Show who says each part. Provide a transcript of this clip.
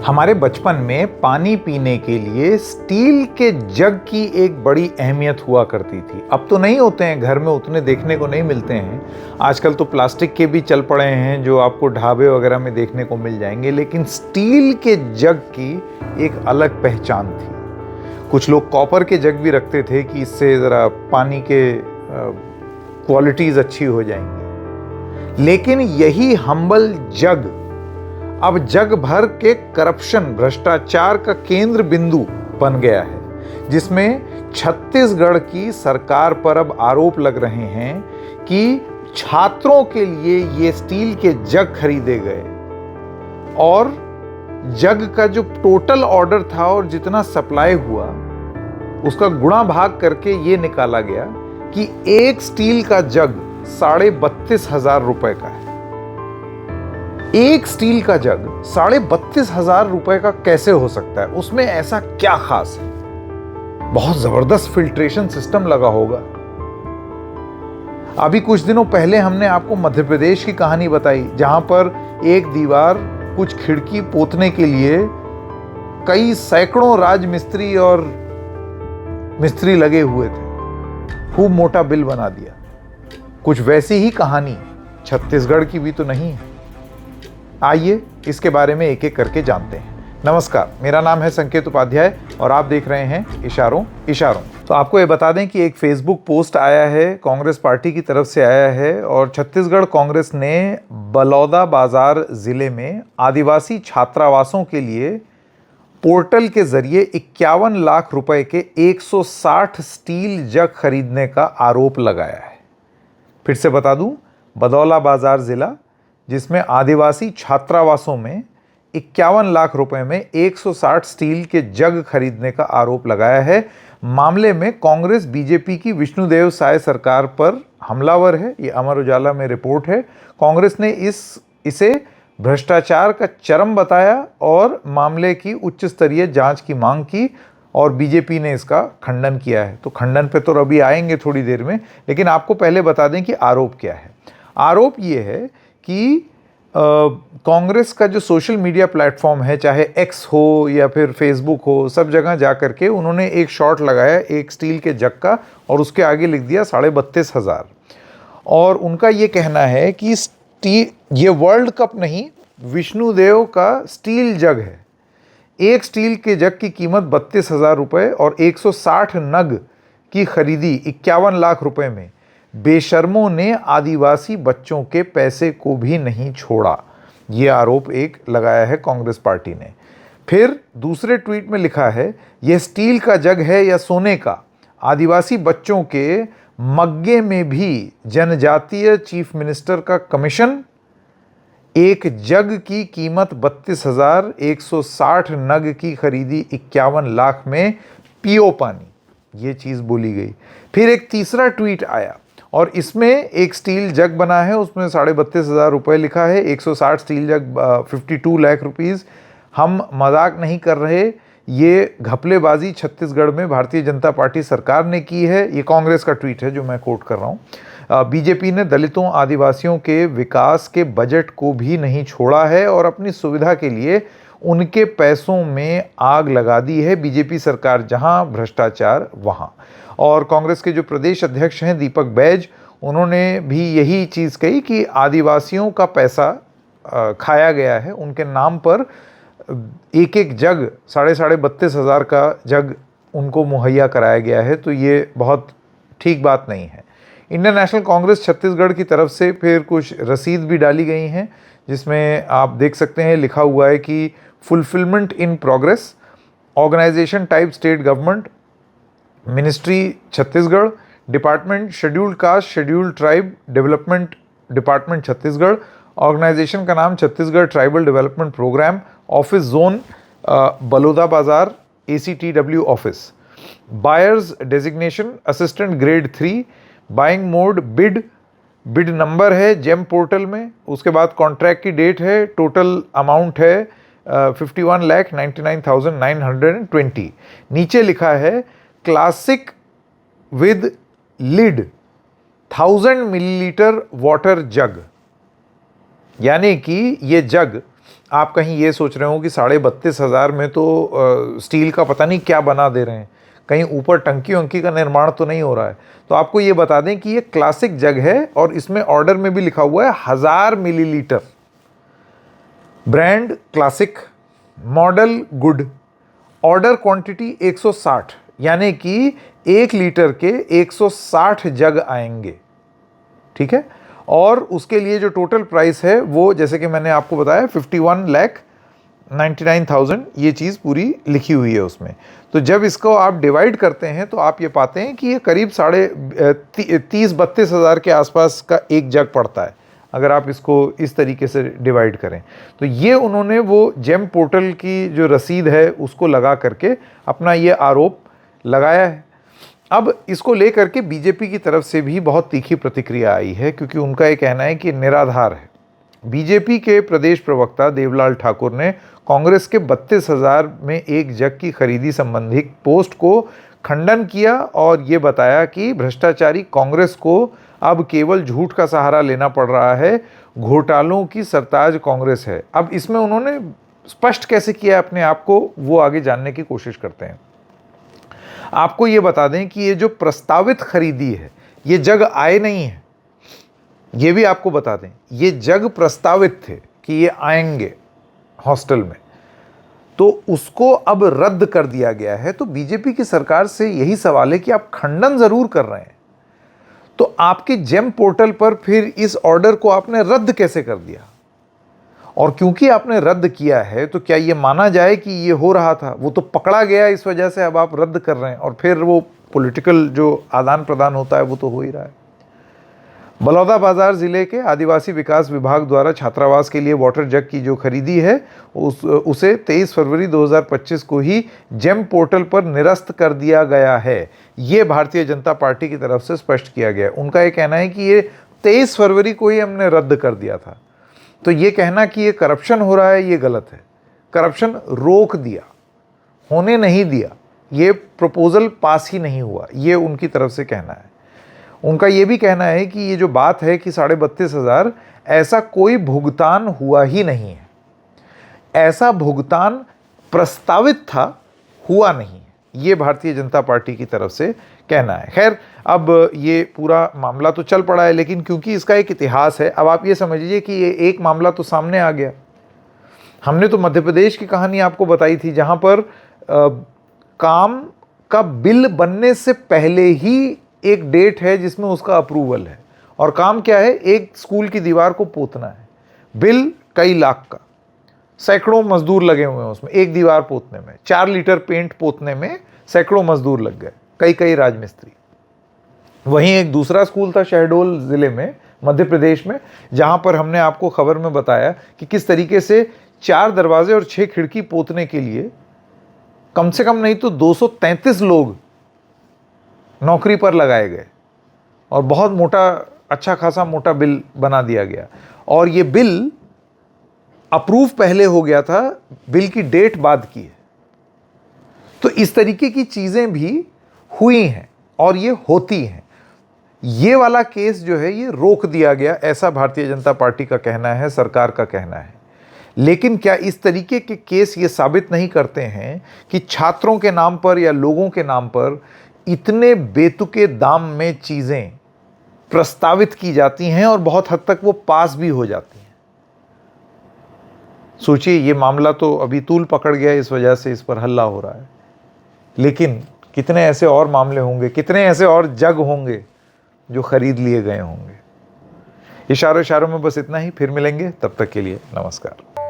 Speaker 1: हमारे बचपन में पानी पीने के लिए स्टील के जग की एक बड़ी अहमियत हुआ करती थी। अब तो नहीं होते हैं, घर में उतने देखने को नहीं मिलते हैं। आजकल तो प्लास्टिक के भी चल पड़े हैं जो आपको ढाबे वगैरह में देखने को मिल जाएंगे, लेकिन स्टील के जग की एक अलग पहचान थी। कुछ लोग कॉपर के जग भी रखते थे कि इससे ज़रा पानी के क्वालिटीज़ अच्छी हो जाएंगी। लेकिन यही हम्बल जग अब जग भर के करप्शन, भ्रष्टाचार का केंद्र बिंदु बन गया है, जिसमें छत्तीसगढ़ की सरकार पर अब आरोप लग रहे हैं कि छात्रों के लिए ये स्टील के जग खरीदे गए और जग का जो टोटल ऑर्डर था और जितना सप्लाई हुआ उसका गुणा भाग करके ये निकाला गया कि एक स्टील का जग 32,500 रुपए का है। एक स्टील का जग 32,500 रुपए का कैसे हो सकता है? उसमें ऐसा क्या खास है? बहुत जबरदस्त फिल्ट्रेशन सिस्टम लगा होगा। अभी कुछ दिनों पहले हमने आपको मध्य प्रदेश की कहानी बताई, जहां पर एक दीवार, कुछ खिड़की पोतने के लिए कई सैकड़ों राजमिस्त्री और मिस्त्री लगे हुए थे। खूब मोटा बिल बना दिया। कुछ वैसी ही कहानी छत्तीसगढ़ की भी तो नहीं है। आइए इसके बारे में एक एक करके जानते हैं। नमस्कार, मेरा नाम है संकेत उपाध्याय और आप देख रहे हैं इशारों इशारों। तो आपको ये बता दें कि एक फेसबुक पोस्ट आया है, कांग्रेस पार्टी की तरफ से आया है, और छत्तीसगढ़ कांग्रेस ने बलौदाबाजार जिले में आदिवासी छात्रावासों के लिए पोर्टल के जरिए 51 लाख रुपए के 160 स्टील जग खरीदने का आरोप लगाया है। फिर से बता दूं, बलौदाबाजार जिला, जिसमें आदिवासी छात्रावासों में 51 लाख रुपए में 160 स्टील के जग खरीदने का आरोप लगाया है। मामले में कांग्रेस बीजेपी की विष्णुदेव साय सरकार पर हमलावर है। ये अमर उजाला में रिपोर्ट है। कांग्रेस ने इसे भ्रष्टाचार का चरम बताया और मामले की उच्च स्तरीय जांच की मांग की, और बीजेपी ने इसका खंडन किया है। तो खंडन पे तो अभी आएंगे थोड़ी देर में, लेकिन आपको पहले बता दें कि आरोप क्या है। आरोप ये है कि कांग्रेस का जो सोशल मीडिया प्लेटफॉर्म है, चाहे एक्स हो या फिर फेसबुक हो, सब जगह जा करके उन्होंने एक शॉट लगाया एक स्टील के जग का और उसके आगे लिख दिया 32,500। और उनका ये कहना है कि ये वर्ल्ड कप नहीं, विष्णुदेव का स्टील जग है। एक स्टील के जग की कीमत 32,000 रुपये और 160 नग की खरीदी 51 लाख रुपए में बेशर्मों ने आदिवासी बच्चों के पैसे को भी नहीं छोड़ा। ये आरोप एक लगाया है कांग्रेस पार्टी ने। फिर दूसरे ट्वीट में लिखा है, यह स्टील का जग है या सोने का? आदिवासी बच्चों के मग्गे में भी जनजातीय चीफ मिनिस्टर का कमीशन। एक जग की कीमत 32,000, 160 नग की खरीदी 51 लाख में, पियो पानी। ये चीज़ बोली गई। फिर एक तीसरा ट्वीट आया और इसमें एक स्टील जग बना है, उसमें 32,500 रुपये लिखा है। 160 स्टील जग 52 लाख रुपीज़। हम मजाक नहीं कर रहे, ये घपलेबाजी छत्तीसगढ़ में भारतीय जनता पार्टी सरकार ने की है। ये कांग्रेस का ट्वीट है जो मैं कोट कर रहा हूँ। बीजेपी ने दलितों, आदिवासियों के विकास के बजट को भी नहीं छोड़ा है और अपनी सुविधा के लिए उनके पैसों में आग लगा दी है। बीजेपी सरकार जहां, भ्रष्टाचार वहां। और कांग्रेस के जो प्रदेश अध्यक्ष हैं दीपक बैज, उन्होंने भी यही चीज़ कही कि आदिवासियों का पैसा खाया गया है। उनके नाम पर एक एक जग 32,500 का जग उनको मुहैया कराया गया है। तो ये बहुत ठीक बात नहीं है। इंडियन नेशनल कांग्रेस छत्तीसगढ़ की तरफ से फिर कुछ रसीद भी डाली गई हैं, जिसमें आप देख सकते हैं लिखा हुआ है कि fulfilment in progress, organisation type state government, ministry Chhattisgarh, department scheduled caste scheduled tribe development department Chhattisgarh, organisation का नाम Chhattisgarh tribal development programme, office zone Balodabazar ACTW office, buyers designation assistant grade 3, buying mode bid number है GeM portal में। उसके बाद contract की date है, total amount है 51,99,920। नीचे लिखा है classic with lid 1000 millilitre water jug, यानी कि ये जग आप कहीं ये सोच रहे हो कि 32,500 में तो स्टील का पता नहीं क्या बना दे रहे हैं, कहीं ऊपर टंकी वंकी का निर्माण तो नहीं हो रहा है। तो आपको ये बता दें कि ये क्लासिक जग है और इसमें ऑर्डर में भी लिखा हुआ है 1000 millilitre, brand classic, model good, order quantity 160, यानी कि 1 लीटर के 160 जग आएंगे, ठीक है। और उसके लिए जो टोटल प्राइस है वो जैसे कि मैंने आपको बताया 51,99,000 ये चीज़ पूरी लिखी हुई है उसमें। तो जब इसको आप डिवाइड करते हैं तो आप ये पाते हैं कि ये करीब 30-32 हज़ार के आसपास का एक जग पड़ता है, अगर आप इसको इस तरीके से डिवाइड करें। तो ये उन्होंने वो जेम पोर्टल की जो रसीद है उसको लगा करके अपना ये आरोप लगाया है। अब इसको लेकर के बीजेपी की तरफ से भी बहुत तीखी प्रतिक्रिया आई है, क्योंकि उनका ये कहना है कि निराधार है। बीजेपी के प्रदेश प्रवक्ता देवलाल ठाकुर ने कांग्रेस के 32,000 में एक जग की खरीदी संबंधी पोस्ट को खंडन किया और ये बताया कि भ्रष्टाचारी कांग्रेस को अब केवल झूठ का सहारा लेना पड़ रहा है, घोटालों की सरताज कांग्रेस है। अब इसमें उन्होंने स्पष्ट कैसे किया अपने आप को, वो आगे जानने की कोशिश करते हैं। आपको ये बता दें कि ये जो प्रस्तावित खरीदी है, ये जग आए नहीं है, ये भी आपको बता दें। ये जग प्रस्तावित थे कि ये आएंगे हॉस्टल में, तो उसको अब रद्द कर दिया गया है। तो बीजेपी की सरकार से यही सवाल है कि आप खंडन जरूर कर रहे हैं, तो आपके जेम पोर्टल पर फिर इस ऑर्डर को आपने रद्द कैसे कर दिया? और क्योंकि आपने रद्द किया है तो क्या ये माना जाए कि ये हो रहा था, वो तो पकड़ा गया, इस वजह से अब आप रद्द कर रहे हैं और फिर वो पॉलिटिकल जो आदान प्रदान होता है वो तो हो ही रहा है। बलौदाबाजार जिले के आदिवासी विकास विभाग द्वारा छात्रावास के लिए वाटर जग की जो खरीदी है उसे 23 फरवरी 2025 को ही जेम पोर्टल पर निरस्त कर दिया गया है। ये भारतीय जनता पार्टी की तरफ से स्पष्ट किया गया है। उनका ये कहना है कि ये 23 फरवरी को ही हमने रद्द कर दिया था। तो ये कहना कि ये करप्शन हो रहा है, ये गलत है। करप्शन रोक दिया, होने नहीं दिया, ये प्रपोजल पास ही नहीं हुआ, ये उनकी तरफ से कहना है। उनका ये भी कहना है कि ये जो बात है कि 32,500, ऐसा कोई भुगतान हुआ ही नहीं है, ऐसा भुगतान प्रस्तावित था, हुआ नहीं है, ये भारतीय जनता पार्टी की तरफ से कहना है। खैर, अब ये पूरा मामला तो चल पड़ा है, लेकिन क्योंकि इसका एक इतिहास है, अब आप ये समझिए कि ये एक मामला तो सामने आ गया। हमने तो मध्य प्रदेश की कहानी आपको बताई थी, जहाँ पर काम का बिल बनने से पहले ही एक डेट है जिसमें उसका अप्रूवल है, और काम क्या है, एक स्कूल की दीवार को पोतना है। बिल कई लाख का, सैकड़ों मजदूर लगे हुए हैं उसमें, एक दीवार पोतने में 4 लीटर पेंट पोतने में सैकड़ों मजदूर लग गए, कई राजमिस्त्री। वहीं एक दूसरा स्कूल था शहडोल जिले में, मध्य प्रदेश में, जहां पर हमने आपको खबर में बताया कि किस तरीके से 4 दरवाजे और 6 खिड़की पोतने के लिए कम से कम नहीं तो 233 लोग नौकरी पर लगाए गए, और बहुत मोटा, अच्छा खासा मोटा बिल बना दिया गया। और ये बिल अप्रूव पहले हो गया था, बिल की डेट बाद की है। तो इस तरीके की चीजें भी हुई हैं और ये होती हैं। ये वाला केस जो है ये रोक दिया गया, ऐसा भारतीय जनता पार्टी का कहना है, सरकार का कहना है। लेकिन क्या इस तरीके के केस ये साबित नहीं करते हैं कि छात्रों के नाम पर या लोगों के नाम पर इतने बेतुके दाम में चीजें प्रस्तावित की जाती हैं और बहुत हद तक वो पास भी हो जाती हैं? सोचिए, ये मामला तो अभी तूल पकड़ गया, इस वजह से इस पर हल्ला हो रहा है, लेकिन कितने ऐसे और मामले होंगे, कितने ऐसे और जग होंगे जो खरीद लिए गए होंगे। इशारों में बस इतना ही, फिर मिलेंगे, तब तक के लिए नमस्कार।